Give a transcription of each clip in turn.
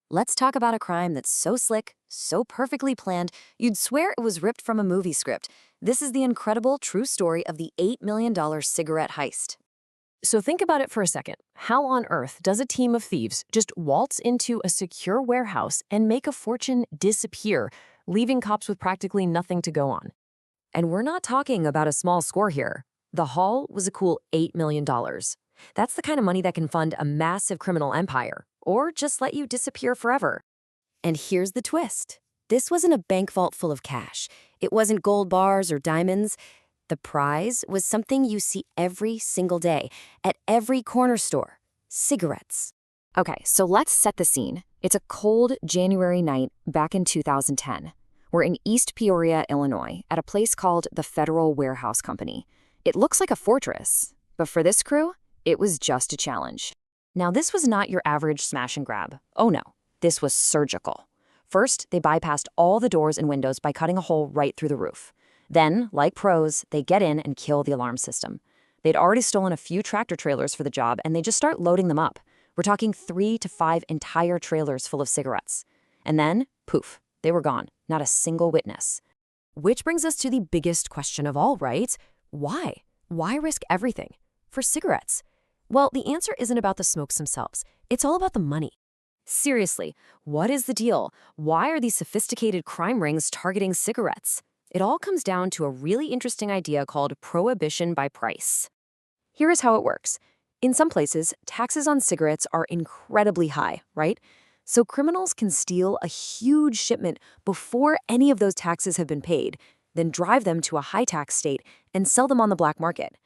Let's talk about a crime that's so slick, so perfectly planned, you'd swear it was ripped from a movie script. This is the incredible true story of the $8 million cigarette heist. So think about it for a second. How on earth does a team of thieves just waltz into a secure warehouse and make a fortune disappear, leaving cops with practically nothing to go on? And we're not talking about a small score here. The haul was a cool $8 million. That's the kind of money that can fund a massive criminal empire, or just let you disappear forever. And here's the twist. This wasn't a bank vault full of cash. It wasn't gold bars or diamonds. The prize was something you see every single day at every corner store: cigarettes. Okay, so let's set the scene. It's a cold January night back in 2010. We're in East Peoria, Illinois, at a place called the Federal Warehouse Company. It looks like a fortress, but for this crew, it was just a challenge. Now, this was not your average smash and grab. Oh no, this was surgical. First, they bypassed all the doors and windows by cutting a hole right through the roof. Then, like pros, they get in and kill the alarm system. They'd already stolen a few tractor trailers for the job, and they just start loading them up. We're talking 3 to 5 entire trailers full of cigarettes. And then, poof, they were gone. Not a single witness. Which brings us to the biggest question of all, right? Why? Why risk everything? For cigarettes? Well, the answer isn't about the smokes themselves. It's all about the money. Seriously, what is the deal? Why are these sophisticated crime rings targeting cigarettes? It all comes down to a really interesting idea called prohibition by price. Here is how it works. In some places, taxes on cigarettes are incredibly high, right? So criminals can steal a huge shipment before any of those taxes have been paid, then drive them to a high-tax state and sell them on the black market.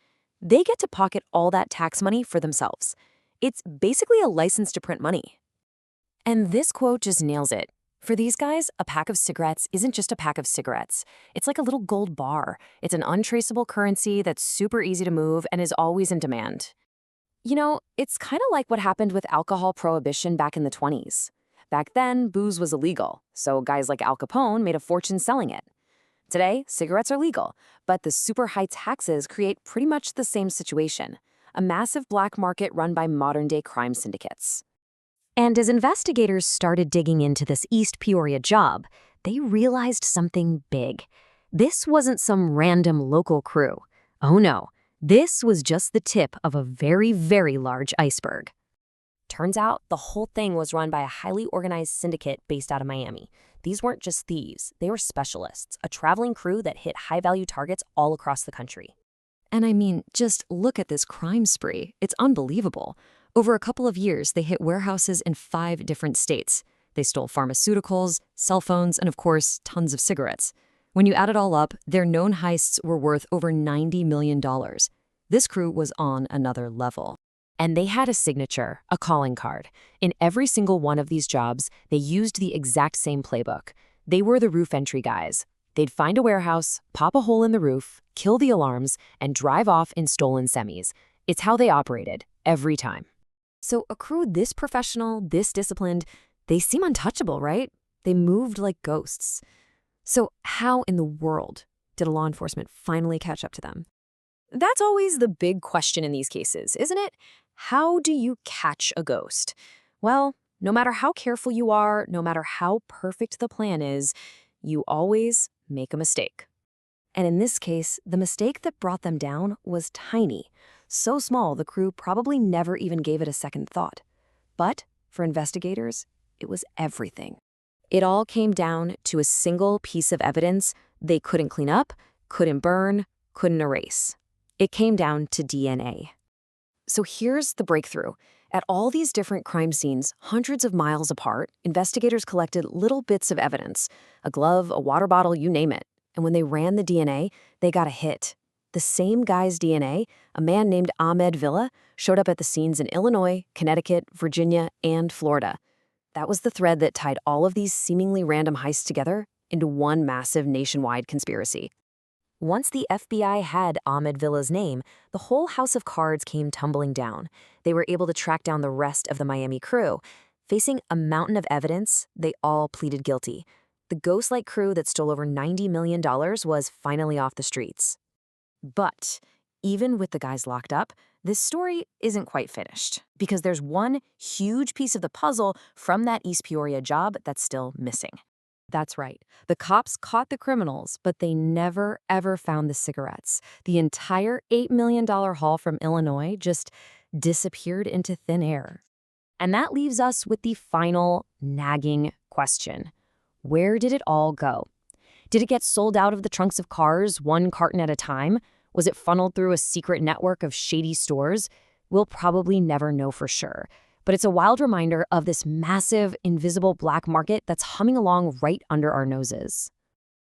They get to pocket all that tax money for themselves. It's basically a license to print money. And this quote just nails it. For these guys, a pack of cigarettes isn't just a pack of cigarettes. It's like a little gold bar. It's an untraceable currency that's super easy to move and is always in demand. You know, it's kind of like what happened with alcohol prohibition back in the 20s. Back then, booze was illegal, so guys like Al Capone made a fortune selling it. Today, cigarettes are legal, but the super high taxes create pretty much the same situation: a massive black market run by modern-day crime syndicates. And as investigators started digging into this East Peoria job, they realized something big. This wasn't some random local crew. Oh no, this was just the tip of a very, very large iceberg. Turns out the whole thing was run by a highly organized syndicate based out of Miami. These weren't just thieves, they were specialists, a traveling crew that hit high-value targets all across the country. And I mean, just look at this crime spree. It's unbelievable. Over a couple of years, they hit warehouses in 5 different states. They stole pharmaceuticals, cell phones, and of course, tons of cigarettes. When you add it all up, their known heists were worth over $90 million. This crew was on another level. And they had a signature, a calling card. In every single one of these jobs, they used the exact same playbook. They were the roof entry guys. They'd find a warehouse, pop a hole in the roof, kill the alarms, and drive off in stolen semis. It's how they operated, every time. So a crew this professional, this disciplined, they seem untouchable, right? They moved like ghosts. So how in the world did law enforcement finally catch up to them? That's always the big question in these cases, isn't it? How do you catch a ghost? Well, no matter how careful you are, no matter how perfect the plan is, you always make a mistake. And in this case, the mistake that brought them down was tiny. So small, the crew probably never even gave it a second thought. But for investigators, it was everything. It all came down to a single piece of evidence they couldn't clean up, couldn't burn, couldn't erase. It came down to DNA. So here's the breakthrough. At all these different crime scenes, hundreds of miles apart, investigators collected little bits of evidence: a glove, a water bottle, you name it. And when they ran the DNA, they got a hit. The same guy's DNA, a man named Ahmed Villa, showed up at the scenes in Illinois, Connecticut, Virginia, and Florida. That was the thread that tied all of these seemingly random heists together into one massive nationwide conspiracy. Once the FBI had Ahmed Villa's name, the whole house of cards came tumbling down. They were able to track down the rest of the Miami crew. Facing a mountain of evidence, they all pleaded guilty. The ghost-like crew that stole over $90 million was finally off the streets. But even with the guys locked up, This story isn't quite finished because there's one huge piece of the puzzle from that East Peoria job that's still missing. That's right. The cops caught the criminals, but they never, ever found the cigarettes. The entire $8 million haul from Illinois just disappeared into thin air. And that leaves us with the final nagging question. Where did it all go? Did it get sold out of the trunks of cars, one carton at a time? Was it funneled through a secret network of shady stores? We'll probably never know for sure. But it's a wild reminder of this massive, invisible black market that's humming along right under our noses.